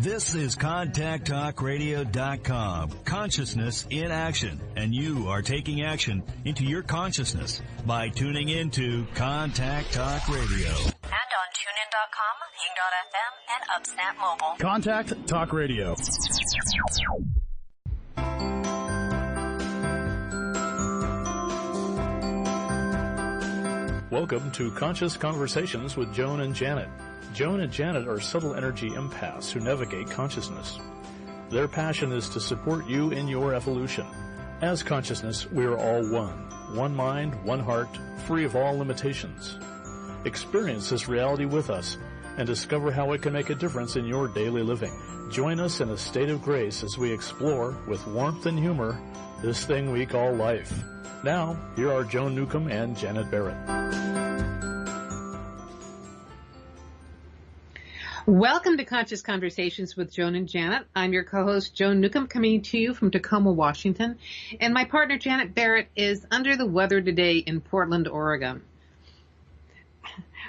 This is ContactTalkRadio.com. Consciousness in action. And you are taking action into your consciousness by tuning into Contact Talk Radio. And on TuneIn.com, Ping.fm, and UpSnap Mobile. Contact Talk Radio. Welcome to Conscious Conversations with Joan and Janet. Joan and Janet are subtle energy empaths who navigate consciousness. Their passion is to support you in your evolution. As consciousness, we are all one mind, one heart, free of all limitations. Experience this reality with us and discover how it can make a difference in your daily living. Join us in a state of grace as we explore, with warmth and humor, this thing we call life. Now, here are Joan Newcomb and Janet Barrett. Welcome to Conscious Conversations with Joan and Janet. I'm your co-host, Joan Newcomb, coming to you from Tacoma, Washington. And my partner, Janet Barrett, is under the weather today in Portland, Oregon.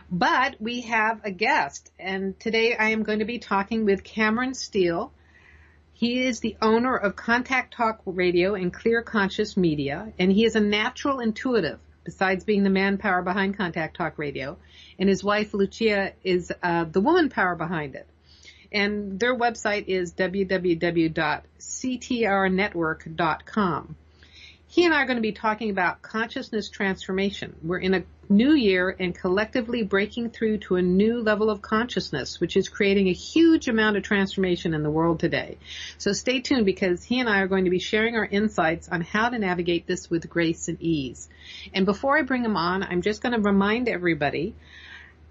But we have a guest, and today I am going to be talking with Cameron Steele. He is the owner of Contact Talk Radio and Clear Conscious Media, and he is a natural intuitive, besides being the manpower behind Contact Talk Radio. And his wife, Lucia, is the woman power behind it. And their website is www.ctrnetwork.com. He and I are going to be talking about consciousness transformation. We're in a new year and collectively breaking through to a new level of consciousness, which is creating a huge amount of transformation in the world today. So stay tuned, because he and I are going to be sharing our insights on how to navigate this with grace and ease. And before I bring him on, I'm just going to remind everybody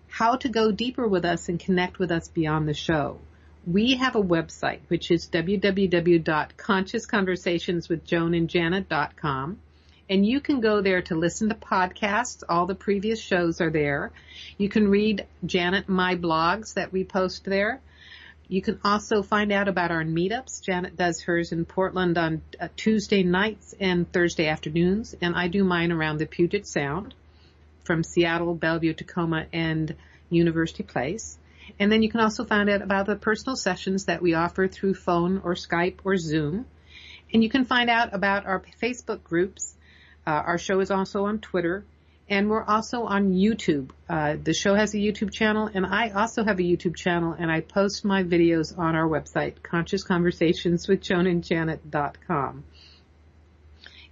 how to go deeper with us and connect with us beyond the show. We have a website, which is www.consciousconversationswithjoanandjanet.com. And you can go there to listen to podcasts. All the previous shows are there. You can read Janet and my blogs that we post there. You can also find out about our meetups. Janet does hers in Portland on Tuesday nights and Thursday afternoons, and I do mine around the Puget Sound from Seattle, Bellevue, Tacoma, and University Place. And then you can also find out about the personal sessions that we offer through phone or Skype or Zoom. And you can find out about our Facebook groups. Our show is also on Twitter, and we're also on YouTube. The show has a YouTube channel, and I also have a YouTube channel, and I post my videos on our website, consciousconversationswithjoanandjanet.com.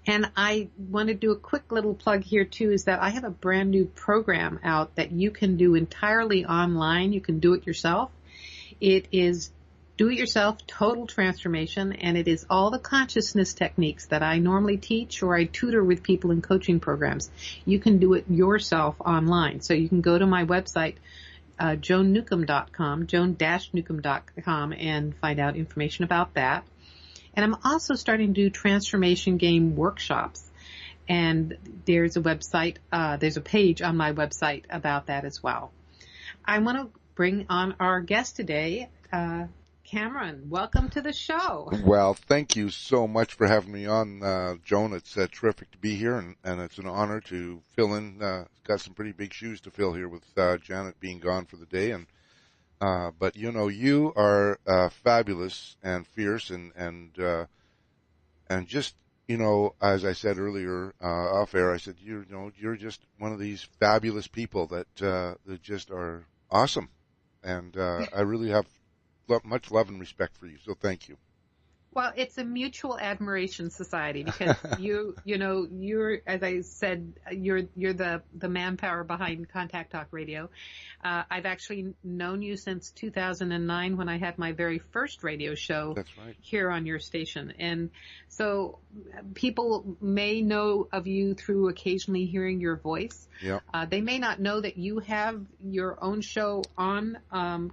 And I want to do a quick little plug here, too, is that I have a brand new program out that you can do entirely online. You can do it yourself. It is do-it-yourself total transformation, and it is all the consciousness techniques that I normally teach or I tutor with people in coaching programs. You can do it yourself online. So you can go to my website, joannewcomb.com, joan-newcomb.com, and find out information about that. And I'm also starting to do transformation game workshops. And there's a website, there's a page on my website about that as well. I want to bring on our guest today, Cameron. Welcome to the show. Well, thank you so much for having me on, Joan. It's terrific to be here, and it's an honor to fill in. Got some pretty big shoes to fill here with Janet being gone for the day. And but you know, you are fabulous and fierce, and just, you know, as I said earlier off air, I said, you know, you're just one of these fabulous people that just are awesome, and I really have much love and respect for you. So thank you. Well, it's a mutual admiration society, because you're, as I said, you're the manpower behind Contact Talk Radio. I've actually known you since 2009 when I had my very first radio show. That's right. Here on your station. And so people may know of you through occasionally hearing your voice. Yeah. They may not know that you have your own show on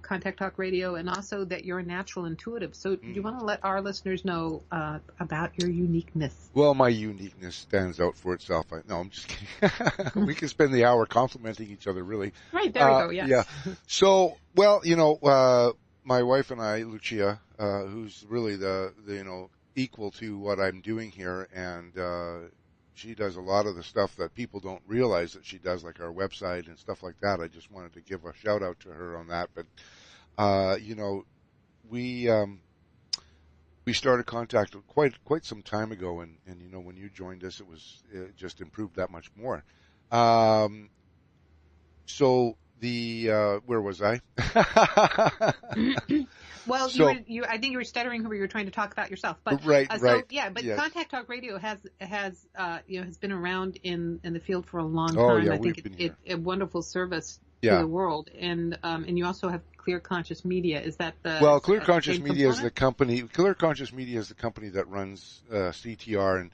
Contact Talk Radio, and also that you're a natural intuitive. So do you want to let our listeners know about your uniqueness? Well, my uniqueness stands out for itself. No, I'm just kidding. We can spend the hour complimenting each other, really. Right, there we go, yes. Yeah. So, well, you know, my wife and I, Lucia, who's really the you know, equal to what I'm doing here, and she does a lot of the stuff that people don't realize that she does, like our website and stuff like that. I just wanted to give a shout out to her on that. But, you know, we started Contact quite some time ago, and when you joined us, it just improved that much more. So where was I? Well, So, I think you were stuttering where you were trying to talk about yourself. But right. yeah, but Yes. Contact Talk Radio has been around in the field for a long Oh, time. yeah, I we've think been it's a wonderful service Yeah. to the world, and you also have Clear Conscious Media. Is that the Well, is Clear that Conscious same Media is component? the company. Clear Conscious Media is the company that runs CTR, and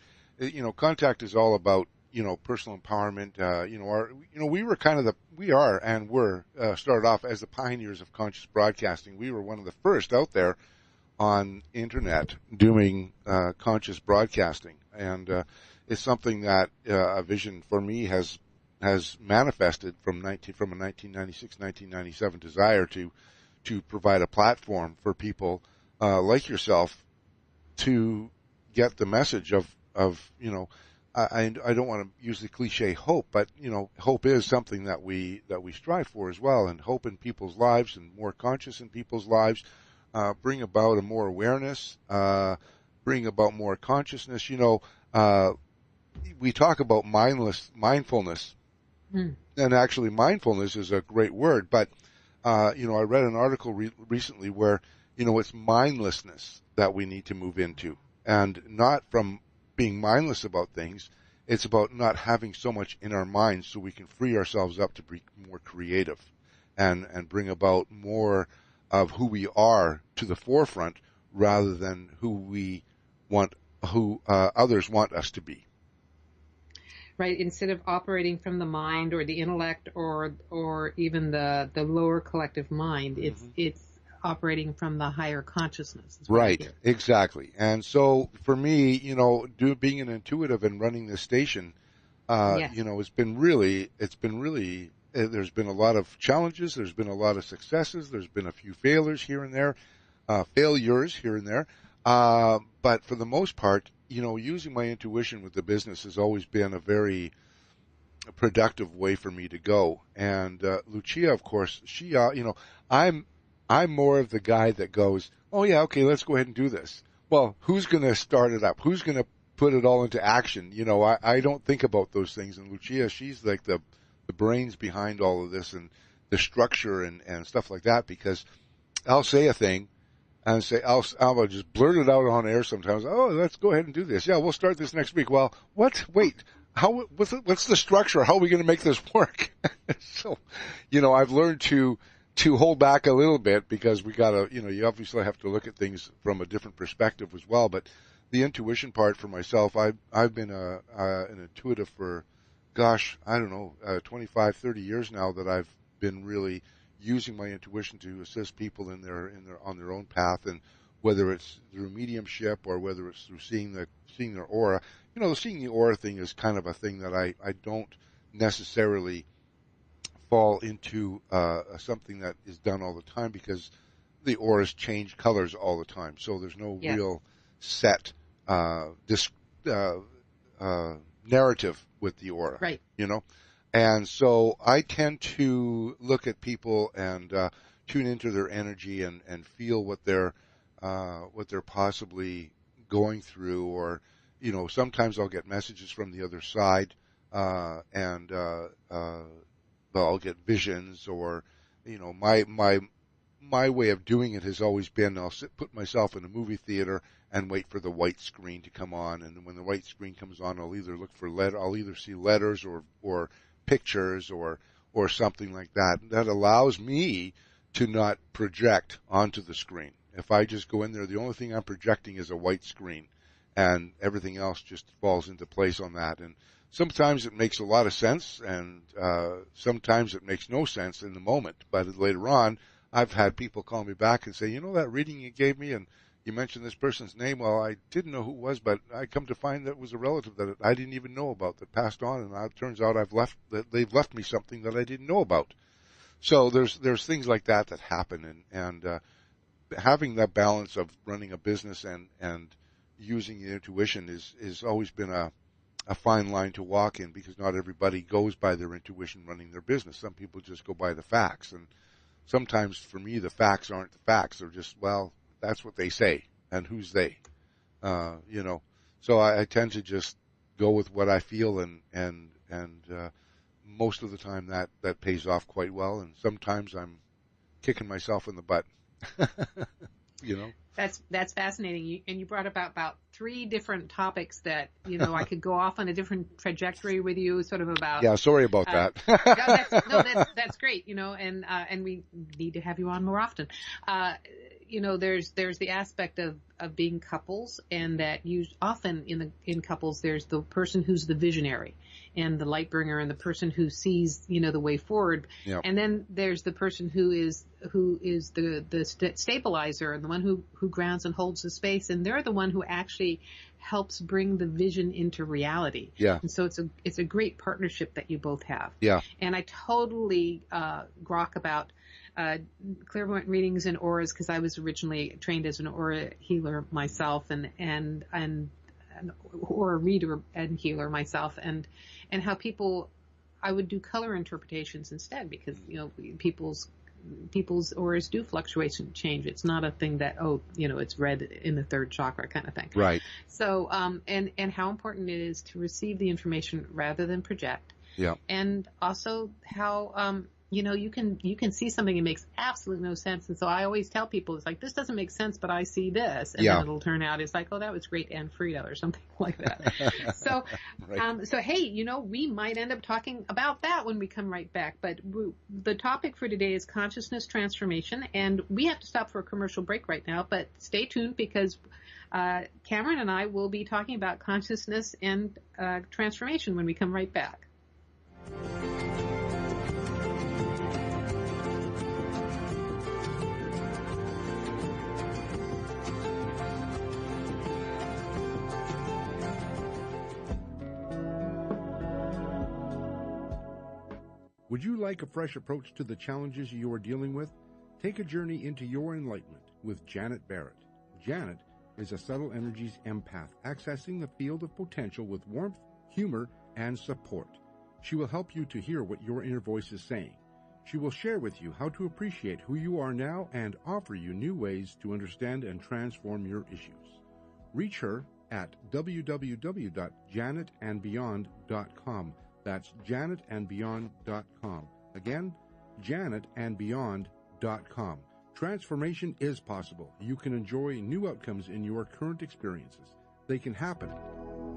Contact is all about personal empowerment. We were started off as the pioneers of conscious broadcasting. We were one of the first out there on internet doing conscious broadcasting, and it's something that a vision for me has manifested from a 1996-1997 desire to provide a platform for people like yourself to get the message of I don't want to use the cliche hope, but hope is something that we strive for as well, and hope in people's lives and more conscious in people's lives, bring about a more awareness, bring about more consciousness. We talk about mindfulness, and actually mindfulness is a great word, but I read an article recently where it's mindlessness that we need to move into, and not from being mindless about things. It's about not having so much in our minds so we can free ourselves up to be more creative and bring about more of who we are to the forefront rather than who others want us to be. Right, instead of operating from the mind or the intellect or even the lower collective mind, it's operating from the higher consciousness. Right, exactly. And so for me, being an intuitive and running this station, Yes. it's been really, there's been a lot of challenges, there's been a lot of successes, there's been a few failures here and there, but for the most part, using my intuition with the business has always been a very productive way for me to go. And Lucia, of course, she, I'm more of the guy that goes, oh yeah, okay, let's go ahead and do this. Well, who's going to start it up? Who's going to put it all into action? I don't think about those things. And Lucia, she's like the brains behind all of this and the structure and stuff like that, because I'll say a thing and say, I'll just blurt it out on air sometimes. Oh, let's go ahead and do this. Yeah, we'll start this next week. Well, what? Wait, what's the structure? How are we going to make this work? So, I've learned to hold back a little bit, because we gotta, you obviously have to look at things from a different perspective as well. But the intuition part for myself, I've been an intuitive for, gosh, I don't know, 25, 30 years now, that I've been really using my intuition to assist people on their own path, and whether it's through mediumship or whether it's through seeing their aura. Seeing the aura thing is kind of a thing that I don't necessarily fall into something that is done all the time, because the auras change colors all the time. So there's no real set narrative with the aura, right? And so I tend to look at people and tune into their energy and feel what they're possibly going through, or sometimes I'll get messages from the other side, and I'll get visions, or my way of doing it has always been, I'll put myself in a movie theater and wait for the white screen to come on, and when the white screen comes on, I'll either see letters or pictures or something like that. That allows me to not project onto the screen. If I just go in there, the only thing I'm projecting is a white screen, and everything else just falls into place on that. And sometimes it makes a lot of sense, and sometimes it makes no sense in the moment. But later on, I've had people call me back and say, that reading you gave me, and you mentioned this person's name. Well, I didn't know who it was, but I come to find that it was a relative that I didn't even know about that passed on, and it turns out they've left me something that I didn't know about. So there's things like that happen, and having that balance of running a business and using the intuition is always been a fine line to walk in, because not everybody goes by their intuition running their business. Some people just go by the facts, and sometimes for me the facts aren't the facts. They're just, well, that's what they say. And who's they? So I tend to just go with what I feel, and most of the time that pays off quite well. And sometimes I'm kicking myself in the butt. That's fascinating. And you brought about 3 different topics that, I could go off on a different trajectory with you, sort of about. Yeah, sorry about that. That's great, and we need to have you on more often. There's the aspect of being couples, and that often in couples, there's the person who's the visionary and the light bringer, and the person who sees, the way forward. Yep. And then there's the person who is the stabilizer, and the one who grounds and holds the space, and they're the one who actually helps bring the vision into reality. Yeah. And so it's a great partnership that you both have. Yeah. And I totally grok about clairvoyant readings and auras, because I was originally trained as an aura healer myself, and an aura reader and healer myself, and how I would do color interpretations instead, because people's auras do fluctuate and change. It's not a thing that it's red in the 3rd chakra kind of thing. Right. So and how important it is to receive the information rather than project. Yeah. And also how you can see something and makes absolutely no sense. And so I always tell people, it's like, this doesn't make sense, but I see this. And then it'll turn out, it's like, oh, that was great, Anne Frida, or something like that. So, right. So hey, we might end up talking about that when we come right back. But the topic for today is consciousness transformation. And we have to stop for a commercial break right now, but stay tuned, because Cameron and I will be talking about consciousness and transformation when we come right back. Would you like a fresh approach to the challenges you are dealing with? Take a journey into your enlightenment with Janet Barrett. Janet is a subtle energies empath, accessing the field of potential with warmth, humor, and support. She will help you to hear what your inner voice is saying. She will share with you how to appreciate who you are now and offer you new ways to understand and transform your issues. Reach her at www.janetandbeyond.com. That's janetandbeyond.com. Again, janetandbeyond.com. Transformation is possible. You can enjoy new outcomes in your current experiences. They can happen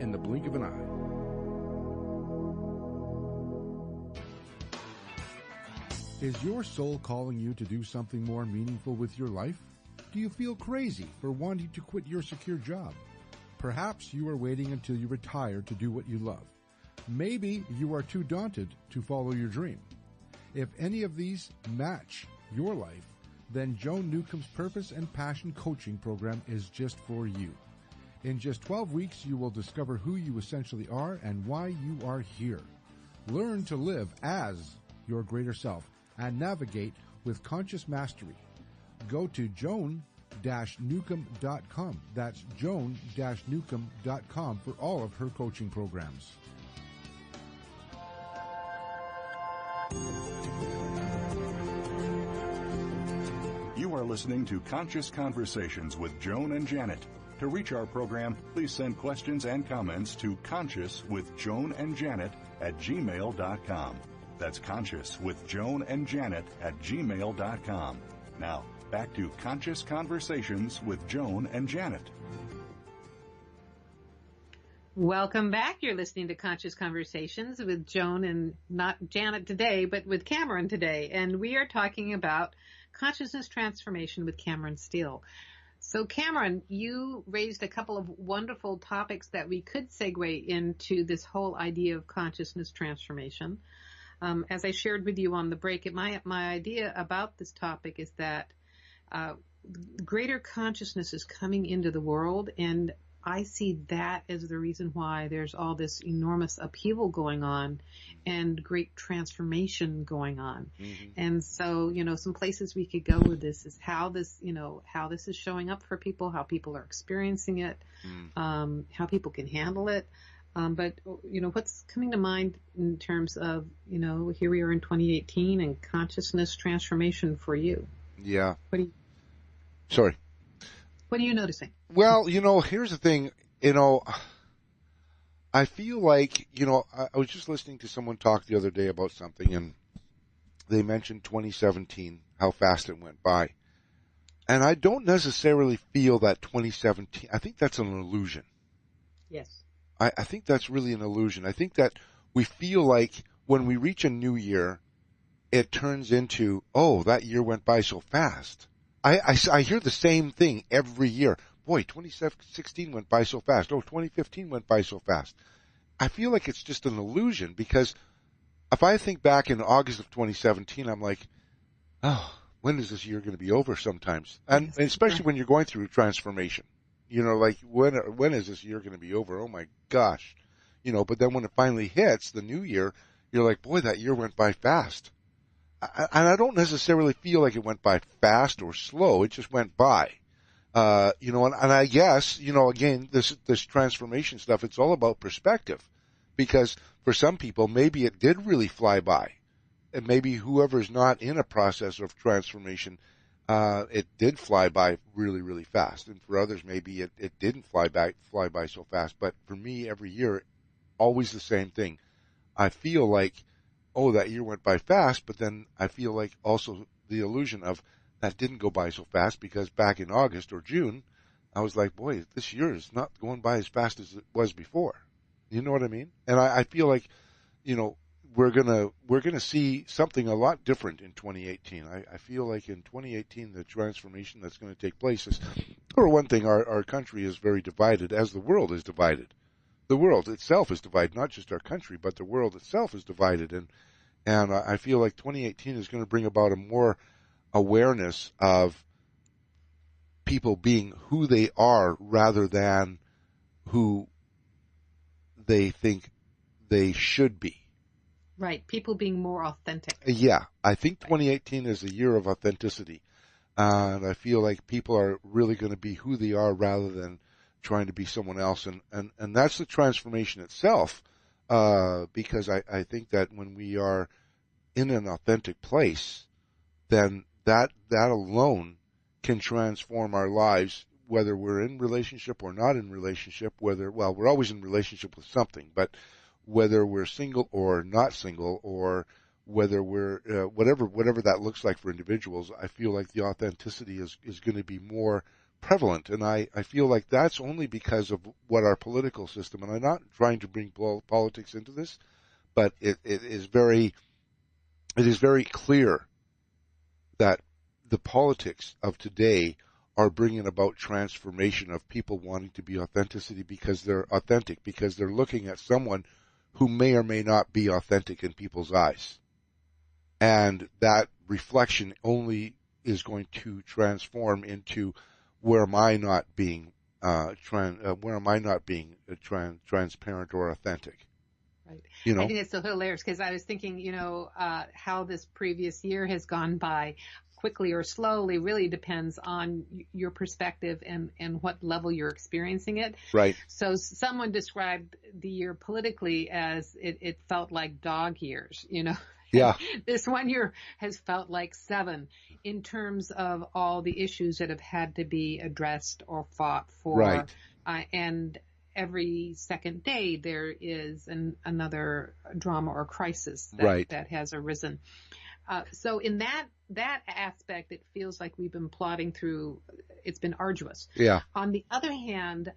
in the blink of an eye. Is your soul calling you to do something more meaningful with your life? Do you feel crazy for wanting to quit your secure job? Perhaps you are waiting until you retire to do what you love. Maybe you are too daunted to follow your dream. If any of these match your life, then Joan Newcomb's Purpose and Passion Coaching Program is just for you. In just 12 weeks, you will discover who you essentially are and why you are here. Learn to live as your greater self and navigate with conscious mastery. Go to joan-newcomb.com. That's joan-newcomb.com for all of her coaching programs. You are listening to Conscious Conversations with Joan and Janet. To reach our program, please send questions and comments to consciouswithjoanandjanet@gmail.com. That's consciouswithjoanandjanet@gmail.com. Now, back to Conscious Conversations with Joan and Janet. Welcome back. You're listening to Conscious Conversations with Joan, and not Janet today, but with Cameron today. And we are talking about consciousness transformation with Cameron Steele. So Cameron, you raised a couple of wonderful topics that we could segue into this whole idea of consciousness transformation. As I shared with you on the break, my idea about this topic is that greater consciousness is coming into the world, and I see that as the reason why there's all this enormous upheaval going on and great transformation going on. Mm-hmm. And so, some places we could go with this is how this is showing up for people, how people are experiencing it, how people can handle it. But what's coming to mind in terms of, here we are in 2018 and consciousness transformation for you? Yeah. What do you... Sorry. What are you noticing? Well, here's the thing. I feel like, I was just listening to someone talk the other day about something, and they mentioned 2017, how fast it went by. And I don't necessarily feel that 2017, I think that's an illusion. Yes. I think that's really an illusion. I think that we feel like when we reach a new year, it turns into, oh, that year went by so fast. I hear the same thing every year. Boy, 2016 went by so fast. Oh, 2015 went by so fast. I feel like it's just an illusion, because if I think back in August of 2017, I'm like, oh, when is this year going to be over sometimes? And especially when you're going through transformation. Like, when is this year going to be over? Oh, my gosh. But then when it finally hits the new year, you're like, boy, that year went by fast. And I don't necessarily feel like it went by fast or slow. It just went by. And I guess, again, this transformation stuff, it's all about perspective, because for some people, maybe it did really fly by, and maybe whoever's not in a process of transformation, it did fly by really, really fast. And for others, maybe it didn't fly by so fast. But for me, every year, always the same thing. I feel like, oh, that year went by fast, but then I feel like also the illusion of, that didn't go by so fast, because back in August or June, I was like, boy, this year is not going by as fast as it was before. You know what I mean? And I feel like, we're gonna see something a lot different in 2018. I feel like in 2018, the transformation that's going to take place is, for one thing, our country is very divided, as the world is divided. The world itself is divided, not just our country, but the world itself is divided. And I feel like 2018 is going to bring about a more awareness of people being who they are rather than who they think they should be. Right. People being more authentic. Yeah. I think 2018 is a year of authenticity. And I feel like people are really going to be who they are rather than trying to be someone else. And that's the transformation itself. Because I think that when we are in an authentic place, then that alone can transform our lives, whether we're in relationship or not in relationship, we're always in relationship with something, but whether we're single or not single, or whether we're, whatever that looks like for individuals, I feel like the authenticity is going to be more prevalent. And I feel like that's only because of what our political system, and I'm not trying to bring politics into this, but it is very clear that the politics of today are bringing about transformation of people wanting to be authenticity because they're authentic, because they're looking at someone who may or may not be authentic in people's eyes. And that reflection only is going to transform into, where am I not being transparent or authentic? Right. You know? I think it's so hilarious, because I was thinking, how this previous year has gone by, quickly or slowly, really depends on your perspective and what level you're experiencing it. Right. So someone described the year politically as it felt like dog years, Yeah. This one year has felt like 7 in terms of all the issues that have had to be addressed or fought for. Right. And every second day there is another drama or crisis that has arisen. So in that aspect, it feels like we've been plodding through. It's been arduous. Yeah. On the other hand,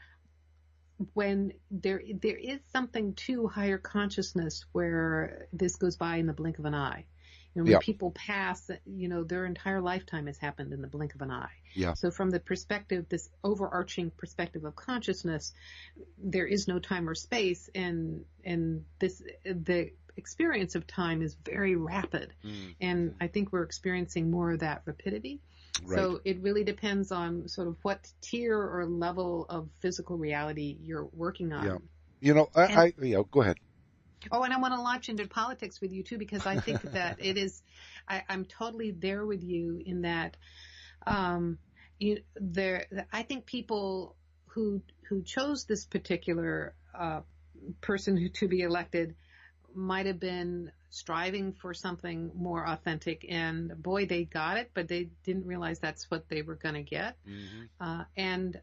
when there is something to higher consciousness where this goes by in the blink of an eye. When people pass, their entire lifetime has happened in the blink of an eye. Yeah. So from the perspective, this overarching perspective of consciousness, there is no time or space, and the experience of time is very rapid. And I think we're experiencing more of that rapidity. Right. So it really depends on sort of what tier or level of physical reality you're working on. Yeah. Go ahead. Oh, and I want to launch into politics with you too, because I think that it is, I'm totally there with you in that, I think people who chose this particular person to be elected might have been striving for something more authentic, and boy, they got it, but they didn't realize that's what they were going to get. And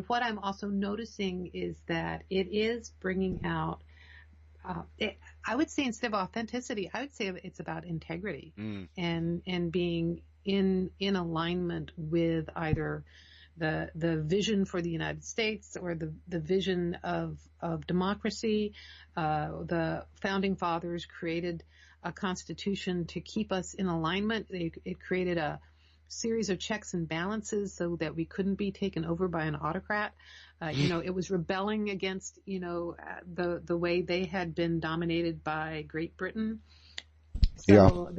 what I'm also noticing is that it is bringing out, I would say instead of authenticity, I would say it's about integrity and being in alignment with either the vision for the United States or the vision of democracy. The founding fathers created a constitution to keep us in alignment. It created a series of checks and balances so that we couldn't be taken over by an autocrat. It was rebelling against, the way they had been dominated by Great Britain. So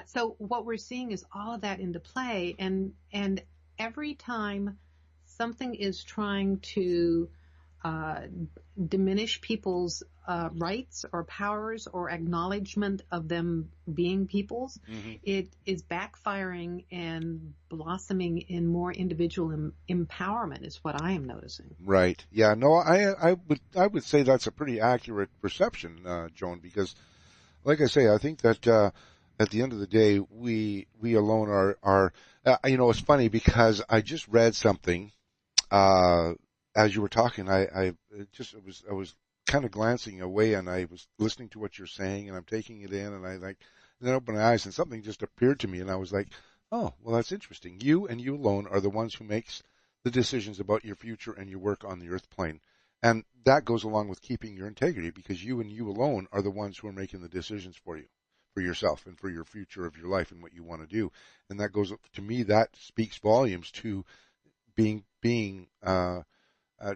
so what we're seeing is all of that into play, and every time something is trying to diminish people's rights or powers or acknowledgement of them being peoples, it is backfiring and blossoming in more individual empowerment is what I am noticing. Right. Yeah. No, I would say that's a pretty accurate perception, Joan, because like I say, I think that at the end of the day, we alone are it's funny because I just read something as you were talking. I was kind of glancing away, and I was listening to what you're saying, and I'm taking it in, and and then opened my eyes, and something just appeared to me, and I was like, oh, well, that's interesting. You and you alone are the ones who makes the decisions about your future and your work on the earth plane. And that goes along with keeping your integrity, because you and you alone are the ones who are making the decisions for you, for yourself, and for your future of your life and what you want to do. And that goes, to me, that speaks volumes to being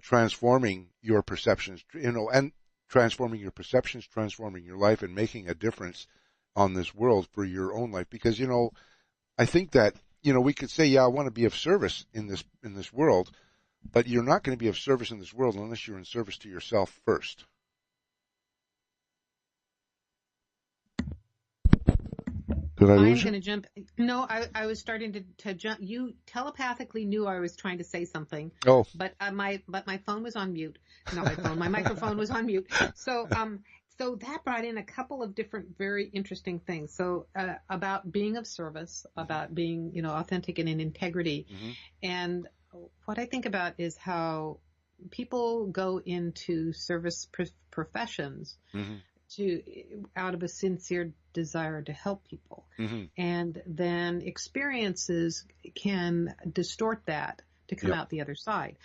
transforming your perceptions, and transforming your perceptions, transforming your life, and making a difference on this world for your own life. Because, I think that, we could say, yeah, I want to be of service in this world, but you're not going to be of service in this world unless you're in service to yourself first. Did I lose you? I'm going to jump. No, I was starting to jump. You telepathically knew I was trying to say something. Oh. But my phone was on mute. Not my phone. My microphone was on mute. So that brought in a couple of different very interesting things. So about being of service, about being authentic and in integrity, and what I think about is how people go into service professions out of a sincere desire to help people. And then experiences can distort that to come out the other side.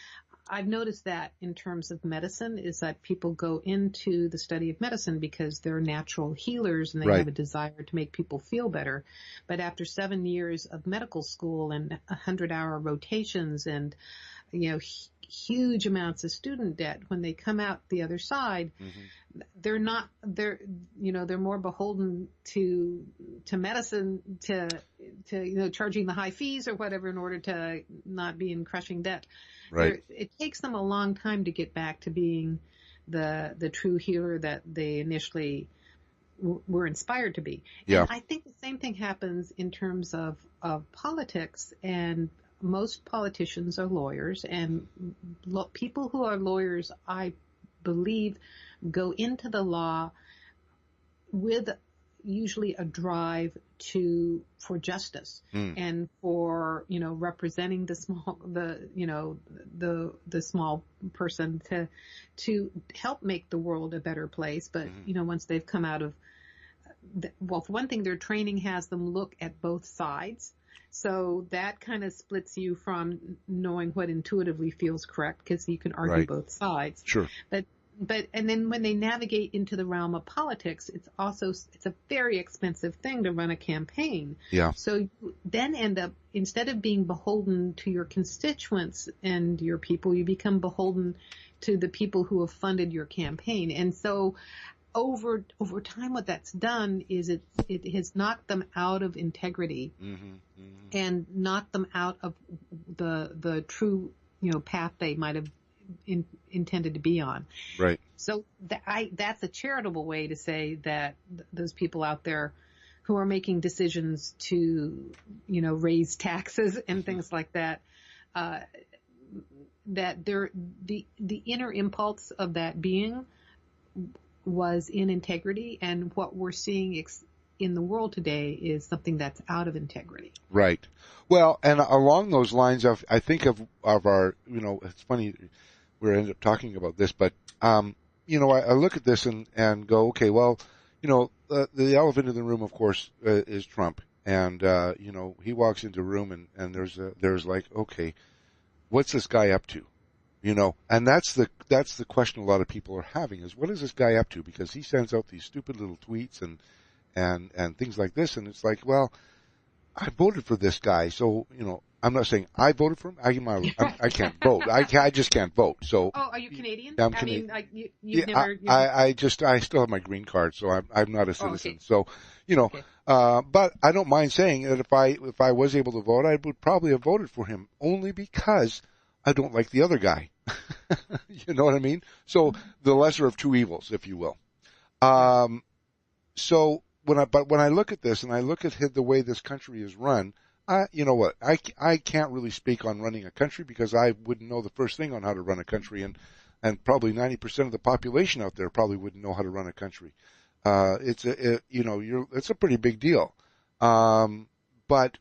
I've noticed that in terms of medicine, is that people go into the study of medicine because they're natural healers and they have a desire to make people feel better. But after 7 years of medical school and 100-hour rotations and, huge amounts of student debt, when they come out the other side, they're more beholden to medicine, to charging the high fees or whatever in order to not be in crushing debt. Right. It takes them a long time to get back to being the true healer that they initially were inspired to be. Yeah. And I think the same thing happens in terms of politics, and most politicians are lawyers, and people who are lawyers, I believe, go into the law with usually a drive for justice and for representing the small person to help make the world a better place. But once they've come out of for one thing, their training has them look at both sides. So that kind of splits you from knowing what intuitively feels correct, because you can argue both sides. Sure. And then when they navigate into the realm of politics, it's a very expensive thing to run a campaign. Yeah. So you then end up, instead of being beholden to your constituents and your people, you become beholden to the people who have funded your campaign. And so over time, what that's done is it has knocked them out of integrity and knocked them out of the true path they might have intended to be on. Right. So that's a charitable way to say that those people out there who are making decisions to raise taxes and things like that, that they're the inner impulse of that being was in integrity, and what we're seeing in the world today is something that's out of integrity. Right. Well, and along those lines I think of our, it's funny we ended up talking about this, but, I look at this and go, okay, well, the elephant in the room, of course, is Trump. And, he walks into a room and there's like, okay, what's this guy up to? And that's the question a lot of people are having is, what is this guy up to? Because he sends out these stupid little tweets and things like this. And it's like, well, I voted for this guy. So, I'm not saying I voted for him. I can't vote. I just can't vote. So. Oh, are you Canadian? I'm Canadian. I mean, you've never. I still have my green card, so I'm not a citizen. Oh, okay. So, Okay. But I don't mind saying that if I was able to vote, I would probably have voted for him only because I don't like the other guy. You know what I mean? So the lesser of two evils, if you will. So when I look at this and I look at the way this country is run, you know what? I can't really speak on running a country because I wouldn't know the first thing on how to run a country, and probably 90% of the population out there probably wouldn't know how to run a country. It's a pretty big deal. But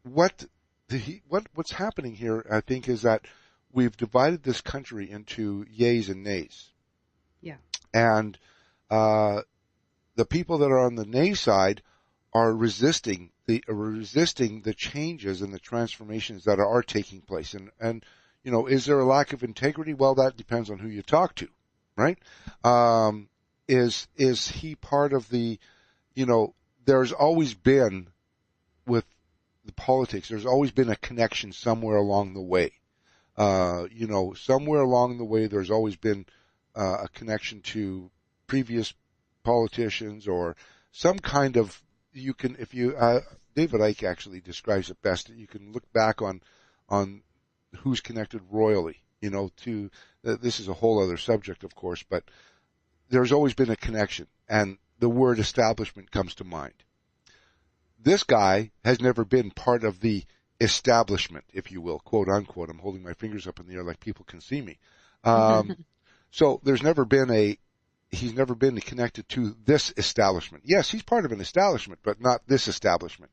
what's happening here, I think, is that we've divided this country into yays and nays. Yeah. And the people that are on the nay side are resisting the changes and the transformations that are taking place. And is there a lack of integrity? Well, that depends on who you talk to, right? Is he part of the, there's always been with the politics, there's always been a connection somewhere along the way. Somewhere along the way, there's always been a connection to previous politicians or some kind of, David Icke actually describes it best. You can look back on who's connected royally, to, this is a whole other subject, of course, but there's always been a connection, and the word establishment comes to mind. This guy has never been part of the establishment, if you will, quote unquote. I'm holding my fingers up in the air like people can see me. So he's never been connected to this establishment. Yes, he's part of an establishment, but not this establishment.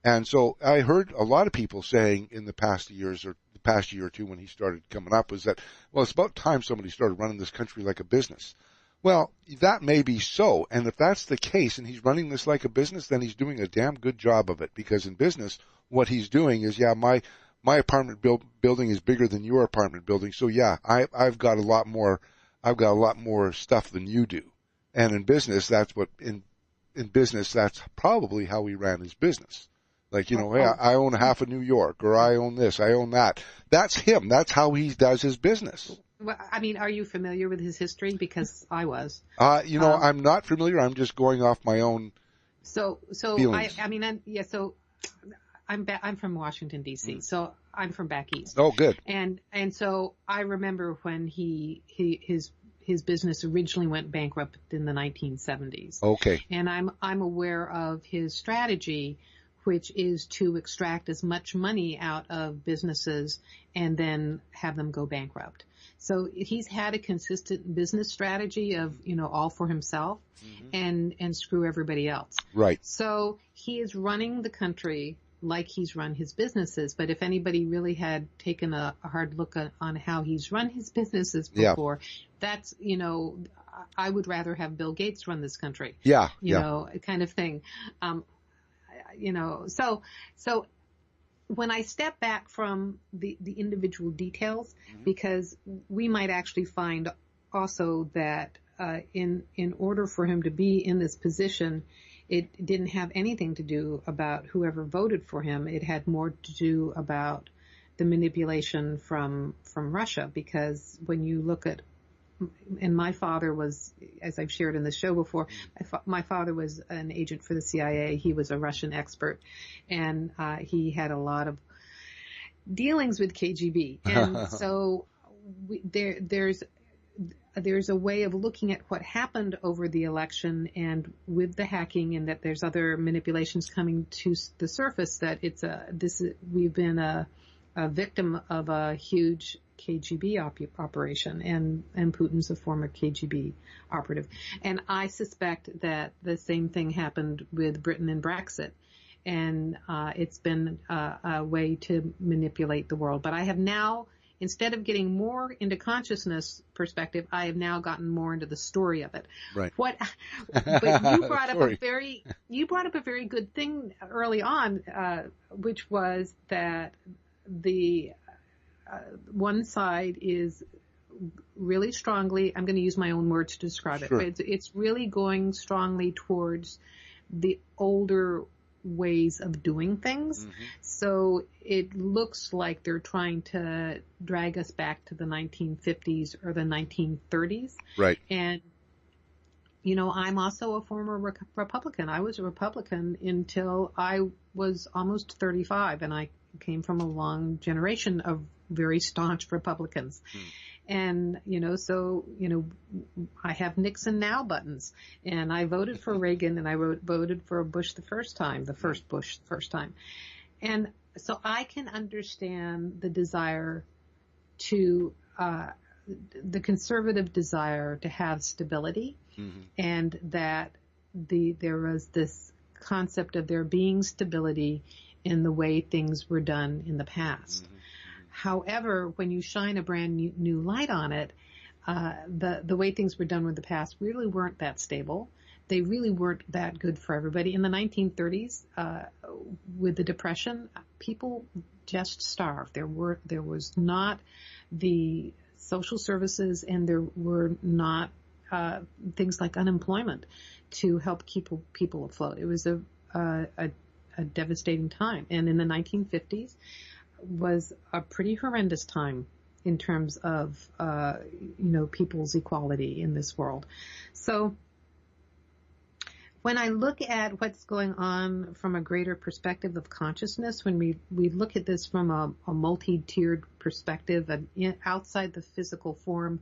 And so I heard a lot of people saying in the past year or two when he started coming up was that, well, it's about time somebody started running this country like a business. Well, that may be so. And if that's the case and he's running this like a business, then he's doing a damn good job of it. Because in business, what he's doing is, my apartment building is bigger than your apartment building. So I've got a lot more stuff than you do. And in business, that's probably how he ran his business. Like, hey, I own half of New York, or I own this, I own that. That's him. That's how he does his business. Well, I mean, are you familiar with his history? Because I was. I'm not familiar. I'm just going off my own. Feelings. So I'm from Washington D.C. So I'm from back east. Oh, good. And so I remember when his business originally went bankrupt in the 1970s. Okay. And I'm aware of his strategy, which is to extract as much money out of businesses and then have them go bankrupt. So he's had a consistent business strategy of, all for himself and screw everybody else. Right. So he is running the country like he's run his businesses. But if anybody really had taken a hard look on how he's run his businesses before, that's, I would rather have Bill Gates run this country. Yeah. Kind of thing. So when I step back from the individual details, because we might actually find also that in order for him to be in this position, it didn't have anything to do about whoever voted for him. It had more to do about the manipulation from Russia, because when you look at, and my father was, as I've shared in the show before, my father was an agent for the CIA. He was a Russian expert, and he had a lot of dealings with KGB. And so there's a way of looking at what happened over the election and with the hacking, and that there's other manipulations coming to the surface, that we've been a victim of a huge KGB operation, and Putin's a former KGB operative. And I suspect that the same thing happened with Britain and Brexit. And it's been a way to manipulate the world. But I have now, instead of getting more into consciousness perspective, I have now gotten more into the story of it. Right. But you brought up a very good thing early on, which was that the one side is really strongly, I'm going to use my own words to describe it, but it's really going strongly towards the older ways of doing things. So it looks like they're trying to drag us back to the 1950s or the 1930s. Right. And, I'm also a former Republican. I was a Republican until I was almost 35, and I came from a long generation of very staunch Republicans. And, I have Nixon now buttons, and I voted for Reagan, and I voted for Bush the first time. And so I can understand the desire to, the conservative desire to have stability, and that there was this concept of there being stability in the way things were done in the past. However, when you shine a brand new light on it, the way things were done in the past really weren't that stable. They really weren't that good for everybody. In the 1930s, with the Depression, people just starved. There was not the social services, and there were not things like unemployment to help keep people afloat. It was a devastating time. And in the 1950s, was a pretty horrendous time in terms of, people's equality in this world. So when I look at what's going on from a greater perspective of consciousness, when we look at this from a multi-tiered perspective, outside the physical form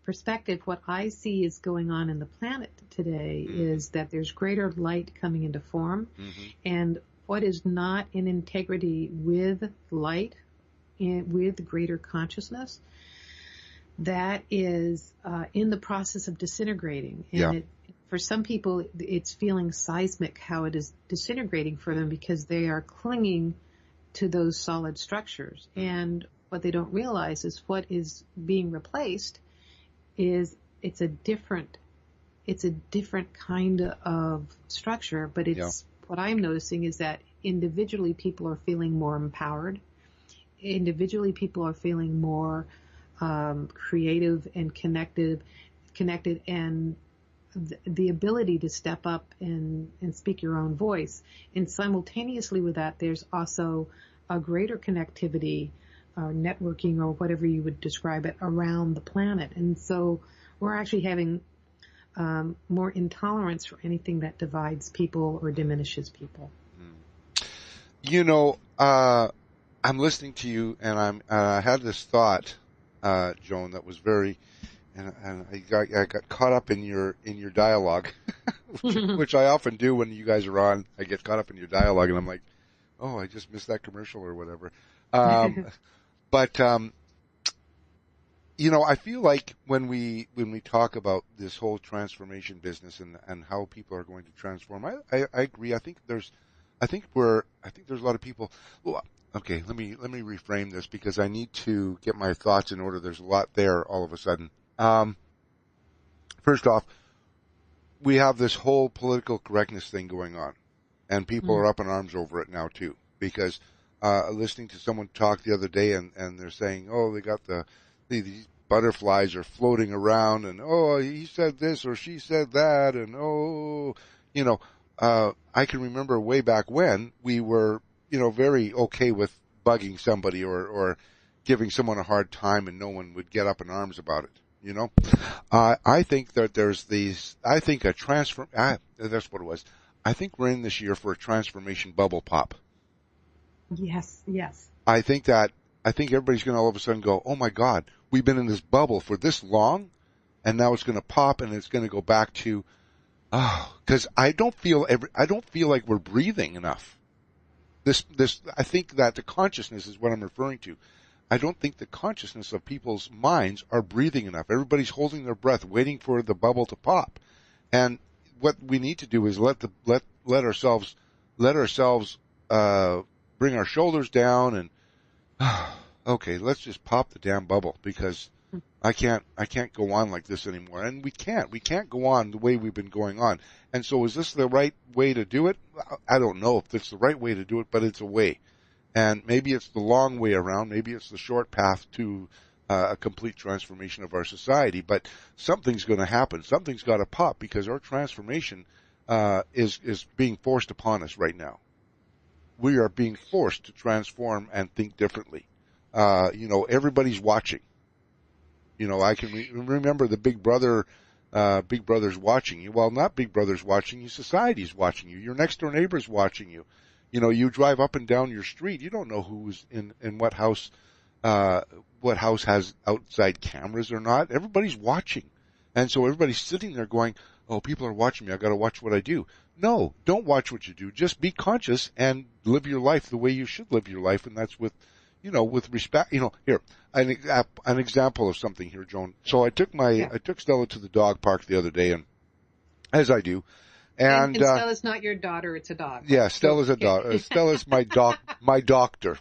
perspective, what I see is going on in the planet today is that there's greater light coming into form, and what is not in integrity with light, with greater consciousness, that is in the process of disintegrating. And for some people, it's feeling seismic how it is disintegrating for them, because they are clinging to those solid structures. And what they don't realize is what is being replaced is it's a different kind of structure, but it's what I'm noticing is that individually people are feeling more empowered. Individually people are feeling more creative and connected, and the ability to step up and speak your own voice. And simultaneously with that, there's also a greater connectivity, networking, or whatever you would describe it, around the planet. And so we're actually having more intolerance for anything that divides people or diminishes people. I'm listening to you, and I had this thought, Joan, that was very, and I got caught up in your dialogue, which I often do when you guys are on. I get caught up in your dialogue, and I'm like, oh, I just missed that commercial or whatever. But I feel like when we talk about this whole transformation business and how people are going to transform, I agree. I think there's a lot of people. Well, okay, let me reframe this, because I need to get my thoughts in order. There's a lot there all of a sudden. First off, we have this whole political correctness thing going on, and people are up in arms over it now too, because listening to someone talk the other day, and they're saying, oh, they got these butterflies are floating around, and oh, he said this or she said that, and I can remember way back when we were, very okay with bugging somebody or giving someone a hard time, and no one would get up in arms about it. I think that there's that's what it was. I think we're in this year for a transformation bubble pop. Yes. I think everybody's going to all of a sudden go, oh my God, we've been in this bubble for this long, and now it's going to pop, and it's going to go back to, because I don't feel like we're breathing enough. I think that the consciousness is what I'm referring to. I don't think the consciousness of people's minds are breathing enough. Everybody's holding their breath, waiting for the bubble to pop. And what we need to do is let ourselves bring our shoulders down and okay, let's just pop the damn bubble, because I can't go on like this anymore. And we can't go on the way we've been going on. And so is this the right way to do it? I don't know if it's the right way to do it, but it's a way. And maybe it's the long way around. Maybe it's the short path to a complete transformation of our society. But something's going to happen. Something's got to pop, because our transformation is being forced upon us right now. We are being forced to transform and think differently. Everybody's watching. I can remember the Big Brother's watching you. Well, not Big Brother's watching you. Society's watching you. Your next door neighbor's watching you. You drive up and down your street. You don't know who's in what house has outside cameras or not. Everybody's watching. And so everybody's sitting there going, oh, people are watching me. I got to watch what I do. No, don't watch what you do. Just be conscious and live your life the way you should live your life. And that's with respect. Here, an example of something here, Joan. So I took Stella to the dog park the other day, and as I do, and Stella's not your daughter; it's a dog. Yeah, Stella's a dog. Stella's my doctor.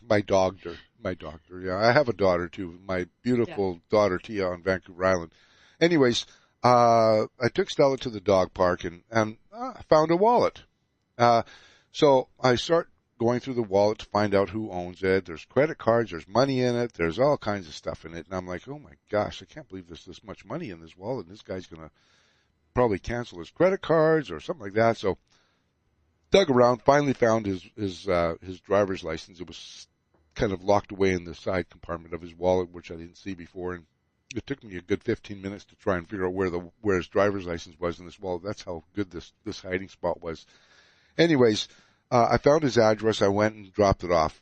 Yeah, I have a daughter too. My beautiful daughter Tia on Vancouver Island. Anyways, I took Stella to the dog park and I found a wallet. So I start going through the wallet to find out who owns it. There's credit cards, there's money in it, there's all kinds of stuff in it. And I'm like, oh my gosh, I can't believe there's this much money in this wallet. And this guy's going to probably cancel his credit cards or something like that. So dug around, finally found his driver's license. It was kind of locked away in the side compartment of his wallet, which I didn't see before. And it took me a good 15 minutes to try and figure out where his driver's license was in this wallet. That's how good this hiding spot was. Anyways, I found his address. I went and dropped it off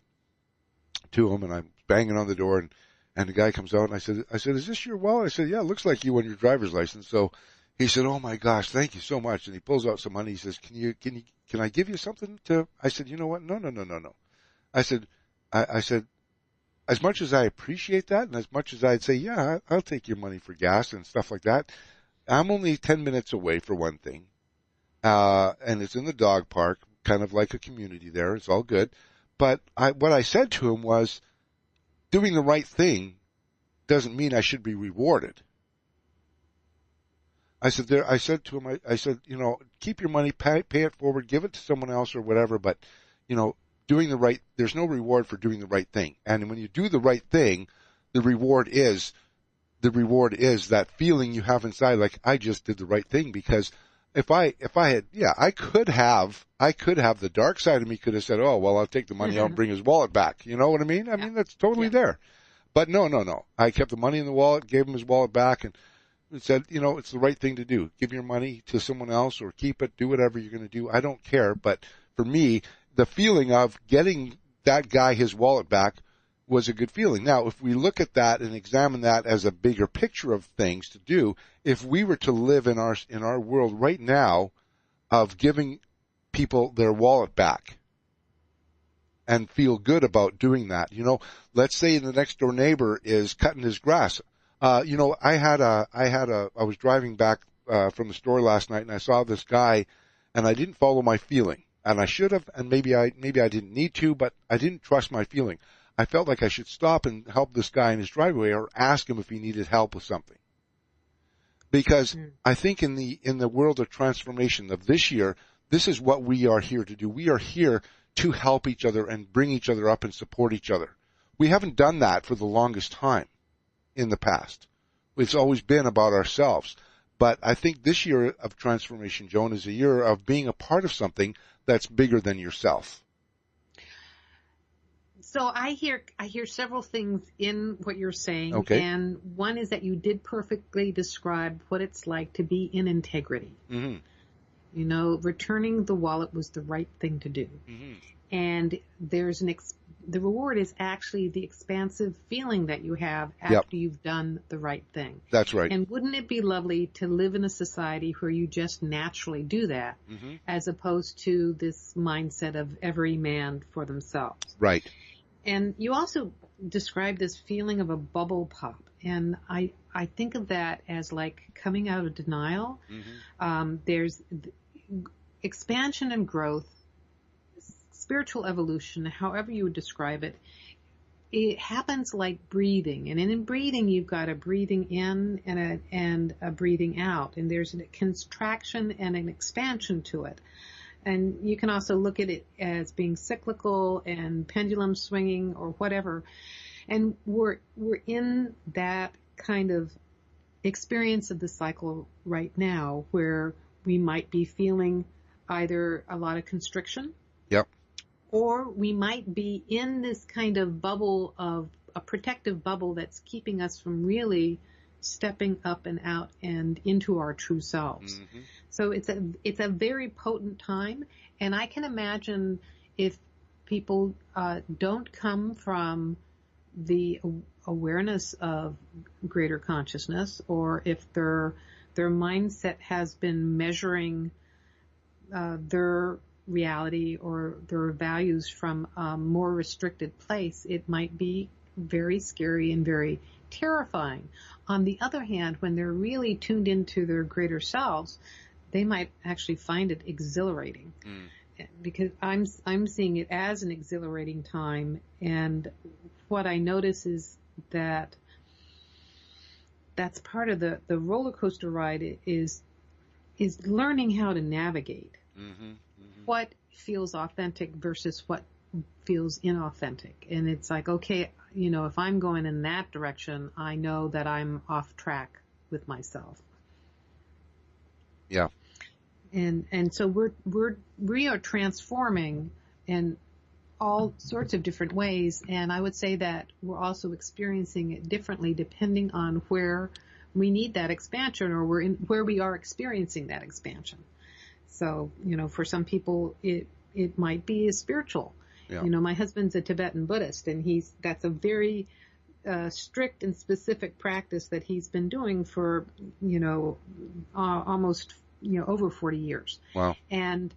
to him, and I'm banging on the door, and the guy comes out, and I said, is this your wallet? I said, yeah, it looks like you on your driver's license. So he said, oh my gosh, thank you so much. And he pulls out some money. He says, can I give you something to? I said, you know what? No. I said, as much as I appreciate that, and as much as I'd say, yeah, I'll take your money for gas and stuff like that, I'm only 10 minutes away for one thing. And it's in the dog park, kind of like a community there. It's all good. But what I said to him was, doing the right thing doesn't mean I should be rewarded. I said to him, I said, keep your money, pay it forward, give it to someone else or whatever, but, there's no reward for doing the right thing. And when you do the right thing, the reward is that feeling you have inside, like, I just did the right thing. Because if I had, I could have the dark side of me could have said, oh, well, I'll take the money out and bring his wallet back. You know what I mean? I mean, that's totally there. But no. I kept the money in the wallet, gave him his wallet back, and said, it's the right thing to do. Give your money to someone else or keep it, do whatever you're going to do. I don't care. But for me, the feeling of getting that guy his wallet back was a good feeling. Now, if we look at that and examine that as a bigger picture of things to do, if we were to live in our world right now of giving people their wallet back and feel good about doing that, let's say the next door neighbor is cutting his grass. I was driving back from the store last night, and I saw this guy, and I didn't follow my feeling. And I should have, and maybe I didn't need to, but I didn't trust my feeling. I felt like I should stop and help this guy in his driveway or ask him if he needed help with something. Because I think in the world of transformation of this year, this is what we are here to do. We are here to help each other and bring each other up and support each other. We haven't done that for the longest time in the past. It's always been about ourselves. But I think this year of transformation, Joan, is a year of being a part of something that's bigger than yourself. So I hear several things in what you're saying. Okay. And one is that you did perfectly describe what it's like to be in integrity. Mm-hmm. Returning the wallet was the right thing to do. Mm-hmm. And there's the reward is actually the expansive feeling that you have after you've done the right thing. That's right. And wouldn't it be lovely to live in a society where you just naturally do that, as opposed to this mindset of every man for themselves? Right. And you also describe this feeling of a bubble pop, and I think of that as like coming out of denial. There's expansion and growth, spiritual evolution, however you would describe it. It happens like breathing, and in breathing you've got a breathing in and a breathing out, and there's a contraction and an expansion to it. And you can also look at it as being cyclical and pendulum swinging or whatever. And we're in that kind of experience of the cycle right now, where we might be feeling either a lot of constriction. Yep. Or we might be in this kind of bubble, of a protective bubble that's keeping us from really stepping up and out and into our true selves. So it's a very potent time, and I can imagine if people don't come from the awareness of greater consciousness, or if their mindset has been measuring their reality or their values from a more restricted place, it might be very scary and very terrifying. On the other hand, when they're really tuned into their greater selves, they might actually find it exhilarating. Because I'm seeing it as an exhilarating time, and what I notice is that that's part of the roller coaster ride is learning how to navigate what feels authentic versus what feels inauthentic. And it's like, okay, if I'm going in that direction, I know that I'm off track with myself. Yeah. And so we are transforming in all sorts of different ways, and I would say that we're also experiencing it differently depending on where we need that expansion, or where we are experiencing that expansion. So, for some people it might be spiritual. Yeah. My husband's a Tibetan Buddhist, and that's a very strict and specific practice that he's been doing for, almost, over 40 years. Wow. And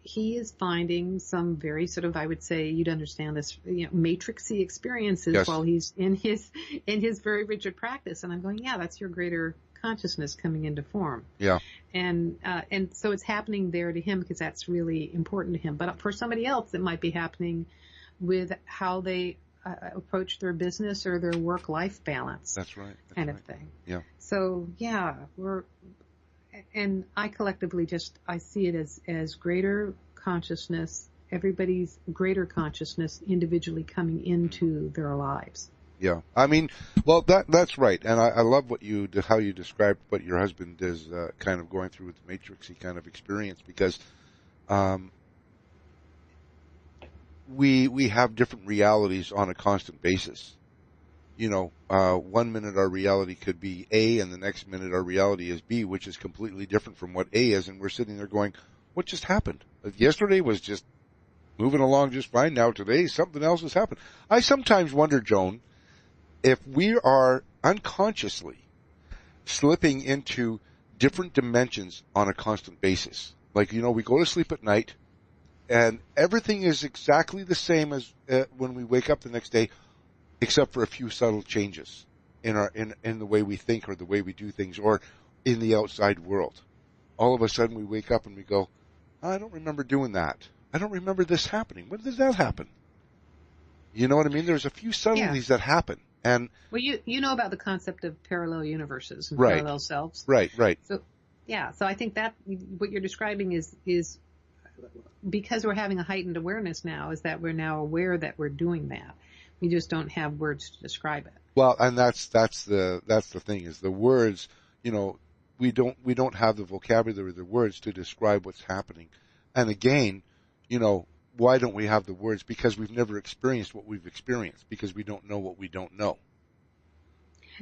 he is finding some very sort of, I would say, you'd understand this, matrixy experiences. Yes. While he's in his very rigid practice. And I'm going, yeah, that's your greater consciousness coming into form. Yeah. And so it's happening there to him because that's really important to him. But for somebody else, it might be happening with how they approach their business or their work-life balance. That's right. Kind of thing. Yeah. So yeah, and I collectively I see it as greater consciousness, everybody's greater consciousness individually coming into their lives. Yeah, I mean, well, that's right, and I love how you described what your husband is kind of going through with the matrixy kind of experience, because we have different realities on a constant basis. 1 minute our reality could be A, and the next minute our reality is B, which is completely different from what A is, and we're sitting there going, what just happened? Yesterday was just moving along just fine. Now today something else has happened. I sometimes wonder, Joan, if we are unconsciously slipping into different dimensions on a constant basis. Like, we go to sleep at night and everything is exactly the same as when we wake up the next day, except for a few subtle changes in the way we think or the way we do things, or in the outside world. All of a sudden we wake up and we go, I don't remember doing that. I don't remember this happening. When did that happen? You know what I mean? There's a few subtleties that happen. And well, you know about the concept of parallel universes and right. parallel selves. Right. So I think that what you're describing is because we're having a heightened awareness now, is that we're now aware that we're doing that. We just don't have words to describe it. Well, and that's the thing, is the words, we don't have the vocabulary, the words to describe what's happening. And again, why don't we have the words? Because we've never experienced what we've experienced, because we don't know what we don't know.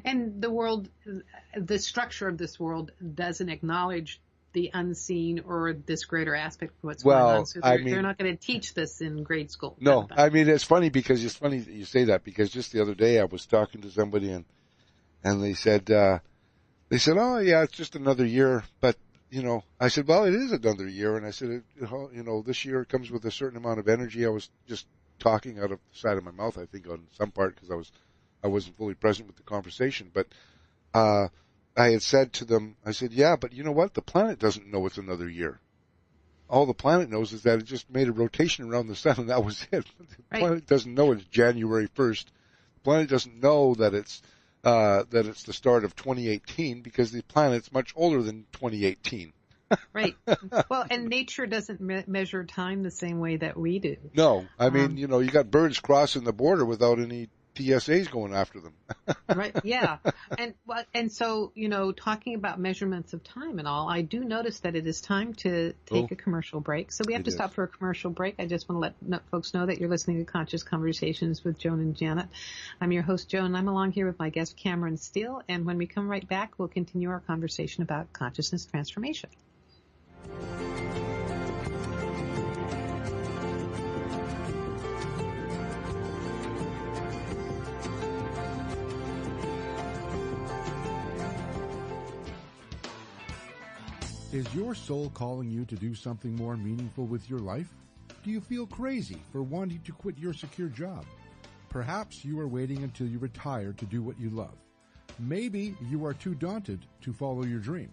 And the structure of this world doesn't acknowledge the unseen or this greater aspect of what's going on. So they're not going to teach this in grade school. No, I mean, it's funny that you say that, because just the other day I was talking to somebody and they said, oh yeah, it's just another year. But, I said, well, it is another year. And I said, this year comes with a certain amount of energy. I was just talking out of the side of my mouth, I think, on some part, because I wasn't fully present with the conversation. But I had said to them, I said, yeah, but you know what? The planet doesn't know it's another year. All the planet knows is that it just made a rotation around the sun, and that was it. The planet doesn't know it's January 1st. The planet doesn't know that it's the start of 2018, because the planet's much older than 2018. Right. Well, and nature doesn't measure time the same way that we do. No, I mean, you got birds crossing the border without any TSAs going after them. Right. Yeah. And so, talking about measurements of time and all, I do notice that it is time to take a commercial break. So we have to stop for a commercial break. I just want to let folks know that you're listening to Conscious Conversations with Joan and Janet. I'm your host, Joan, and I'm along here with my guest, Cameron Steele. And when we come right back, we'll continue our conversation about consciousness transformation. Is your soul calling you to do something more meaningful with your life? Do you feel crazy for wanting to quit your secure job? Perhaps you are waiting until you retire to do what you love. Maybe you are too daunted to follow your dream.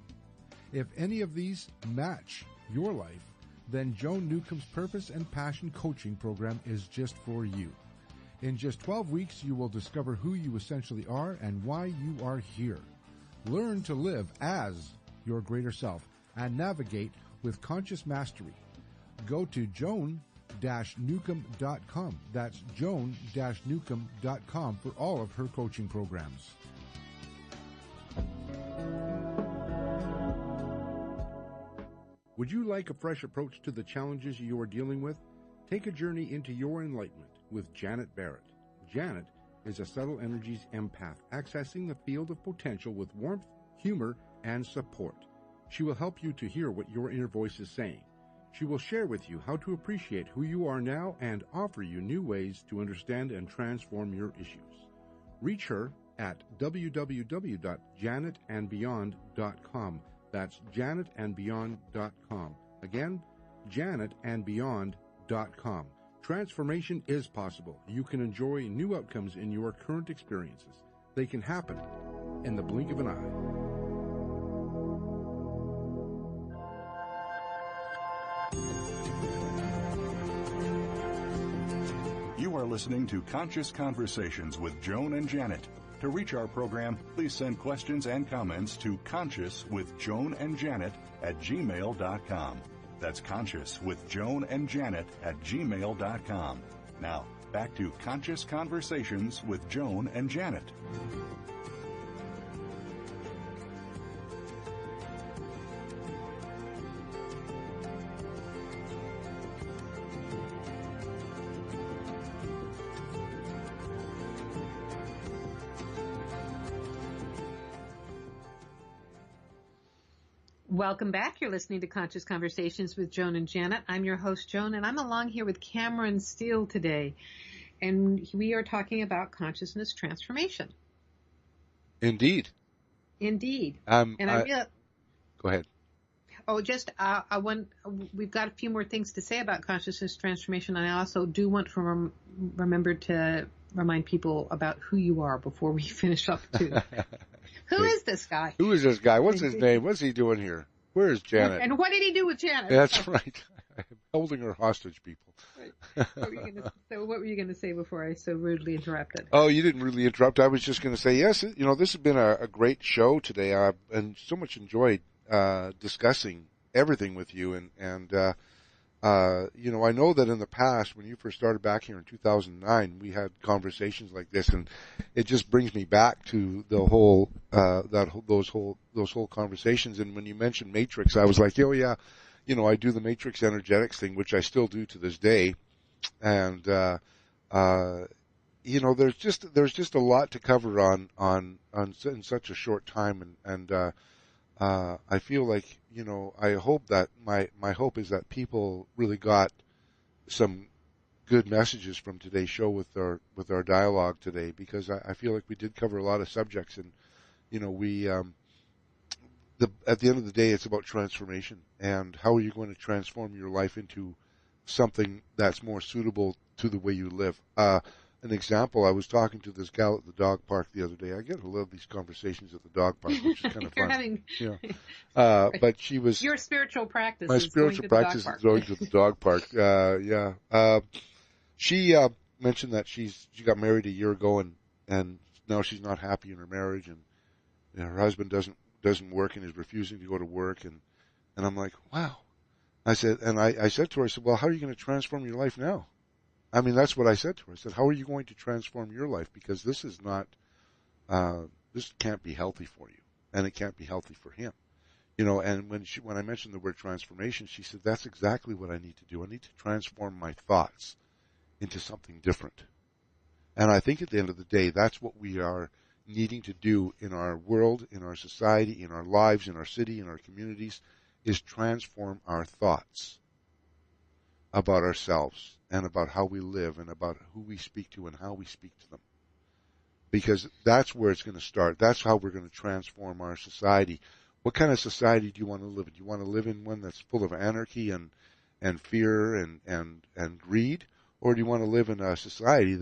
If any of these match your life, then Joan Newcomb's Purpose and Passion Coaching Program is just for you. In just 12 weeks, you will discover who you essentially are and why you are here. Learn to live as your greater self and navigate with conscious mastery. Go to joan-newcomb.com. That's joan-newcomb.com for all of her coaching programs. Would you like a fresh approach to the challenges you are dealing with? Take a journey into your enlightenment with Janet Barrett. Janet is a subtle energies empath, accessing the field of potential with warmth, humor, and support. She will help you to hear what your inner voice is saying. She will share with you how to appreciate who you are now and offer you new ways to understand and transform your issues. Reach her at www.janetandbeyond.com. That's janetandbeyond.com. Again, janetandbeyond.com. Transformation is possible. You can enjoy new outcomes in your current experiences. They can happen in the blink of an eye. You are listening to Conscious Conversations with Joan and Janet. To reach our program, please send questions and comments to consciouswithjoanandjanet@gmail.com. That's consciouswithjoanandjanet@gmail.com. Now, back to Conscious Conversations with Joan and Janet. Welcome back. You're listening to Conscious Conversations with Joan and Janet. I'm your host, Joan, and I'm along here with Cameron Steele today. And we are talking about consciousness transformation. Indeed. Indeed. Go ahead. Oh, we've got a few more things to say about consciousness transformation. And I also do want to remember to remind people about who you are before we finish up too. Who is this guy? Who is this guy? What's his name? What's he doing here? Where is Janet? And what did he do with Janet? That's right. I'm holding her hostage, people. Right. What were you going to say before I so rudely interrupted? Oh, you didn't really interrupt. I was just going to say, yes, this has been a great show today. I've so much enjoyed discussing everything with you. And I know that in the past, when you first started back here in 2009, we had conversations like this, and it just brings me back to the whole those whole conversations. And when you mentioned Matrix, I was like, oh yeah, I do the Matrix energetics thing, which I still do to this day. And there's just a lot to cover on in such a short time, and I feel like, I hope that my hope is that people really got some good messages from today's show with our dialogue today, because I feel like we did cover a lot of subjects, and we at the end of the day, it's about transformation, and how are you going to transform your life into something that's more suitable to the way you live. An example, I was talking to this gal at the dog park the other day. I get to love these conversations at the dog park, which is kind of fun. But she was... Your spiritual practice my is spiritual practice is going to the dog park. She mentioned that she got married a year ago, and now she's not happy in her marriage, and her husband doesn't work and is refusing to go to work, and I'm like, wow. I said to her, I said, well, how are you going to transform your life now? I mean, that's what I said to her. I said, how are you going to transform your life? Because this is not, this can't be healthy for you, and it can't be healthy for him. And when I mentioned the word transformation, she said, that's exactly what I need to do. I need to transform my thoughts into something different. And I think at the end of the day, that's what we are needing to do in our world, in our society, in our lives, in our city, in our communities, is transform our thoughts about ourselves and about how we live and about who we speak to and how we speak to them. Because that's where it's going to start. That's how we're going to transform our society. What kind of society do you want to live in? Do you want to live in one that's full of anarchy and fear and greed? Or do you want to live in a society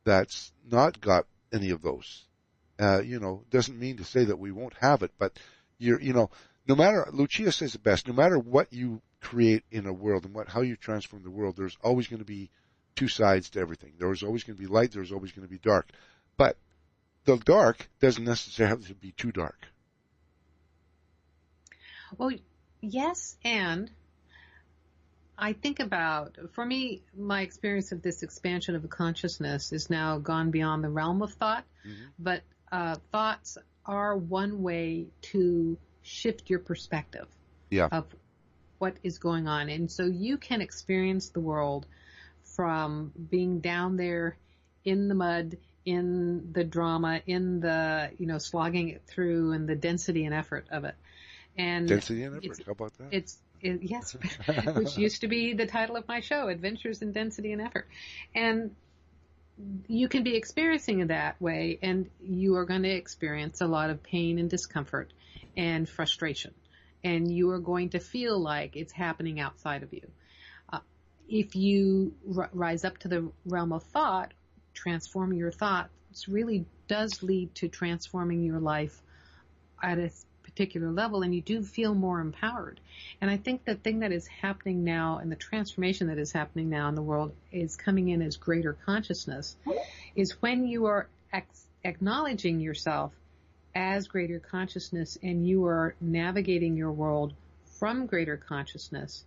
that's not got any of those? Doesn't mean to say that we won't have it, but no matter, Lucia says it best, no matter what you create in a world and how you transform the world, there's always going to be two sides to everything. There's always going to be light, there's always going to be dark. But the dark doesn't necessarily have to be too dark. Well, yes, and I think about, for me, my experience of this expansion of the consciousness is now gone beyond the realm of thought, but thoughts are one way to shift your perspective of what is going on. And so you can experience the world from being down there in the mud, in the drama, in the, slogging it through and the density and effort of it. And density and effort, how about that? Yes, which used to be the title of my show, Adventures in Density and Effort. And you can be experiencing it that way, and you are going to experience a lot of pain and discomfort and frustration. And you are going to feel like it's happening outside of you. If you rise up to the realm of thought, transforming your thoughts really does lead to transforming your life at a particular level, and you do feel more empowered. And I think the thing that is happening now and the transformation that is happening now in the world is coming in as greater consciousness, is when you are acknowledging yourself as greater consciousness and you are navigating your world from greater consciousness.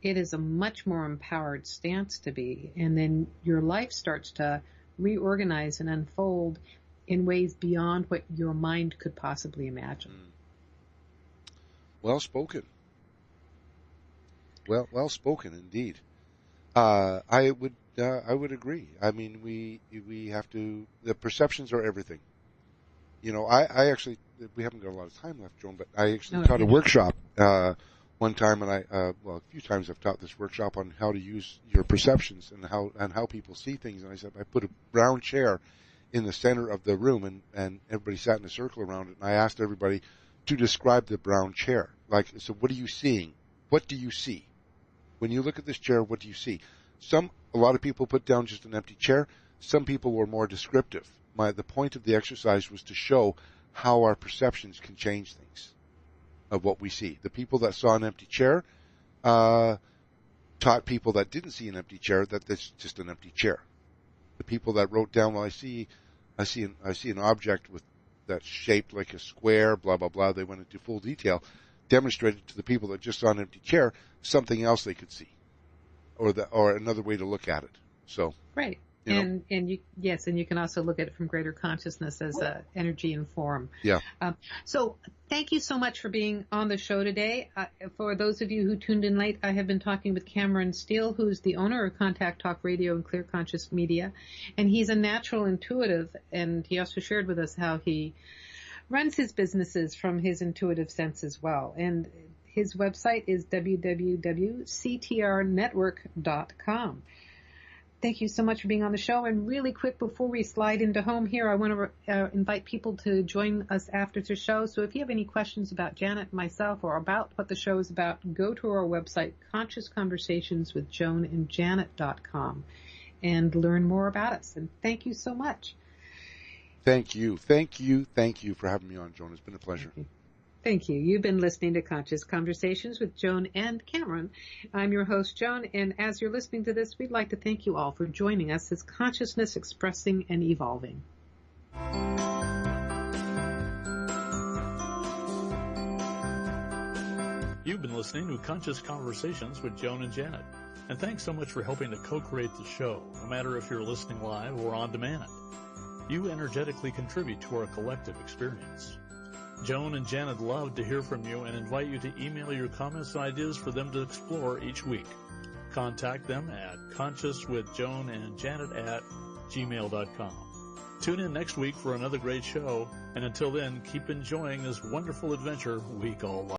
It is a much more empowered stance to be, and then your life starts to reorganize and unfold in ways beyond what your mind could possibly imagine. Well spoken. Well spoken indeed. I would agree. I mean, we have to. The perceptions are everything. I actually, we haven't got a lot of time left, Joan, but I actually taught a workshop one time, and a few times I've taught this workshop on how to use your perceptions and how people see things. And I said I put a brown chair in the center of the room, and everybody sat in a circle around it, and I asked everybody to describe the brown chair. Like, so what are you seeing? What do you see? When you look at this chair, what do you see? A lot of people put down just an empty chair. Some people were more descriptive. The point of the exercise was to show how our perceptions can change things of what we see. The people that saw an empty chair taught people that didn't see an empty chair that it's just an empty chair. The people that wrote down, well, I see an object that's shaped like a square, blah blah blah. They went into full detail, demonstrated to the people that just saw an empty chair something else they could see, or another way to look at it. So right. And you can also look at it from greater consciousness as energy and form. Yeah. So thank you so much for being on the show today. For those of you who tuned in late, I have been talking with Cameron Steele, who's the owner of Contact Talk Radio and Clear Conscious Media, and he's a natural intuitive. And he also shared with us how he runs his businesses from his intuitive sense as well. And his website is www.ctrnetwork.com. Thank you so much for being on the show. And really quick, before we slide into home here, I want to invite people to join us after the show. So if you have any questions about Janet and myself or about what the show is about, go to our website, ConsciousConversationsWithJoanandJanet.com. and learn more about us. And thank you so much. Thank you for having me on, Joan. It's been a pleasure. Thank you. You've been listening to Conscious Conversations with Joan and Cameron. I'm your host, Joan, and as you're listening to this, we'd like to thank you all for joining us as consciousness expressing and evolving. You've been listening to Conscious Conversations with Joan and Janet. And thanks so much for helping to co-create the show, no matter if you're listening live or on demand. You energetically contribute to our collective experience. Joan and Janet love to hear from you and invite you to email your comments and ideas for them to explore each week. Contact them at consciouswithjoanandjanet@gmail.com. Tune in next week for another great show, and until then, keep enjoying this wonderful adventure we call life.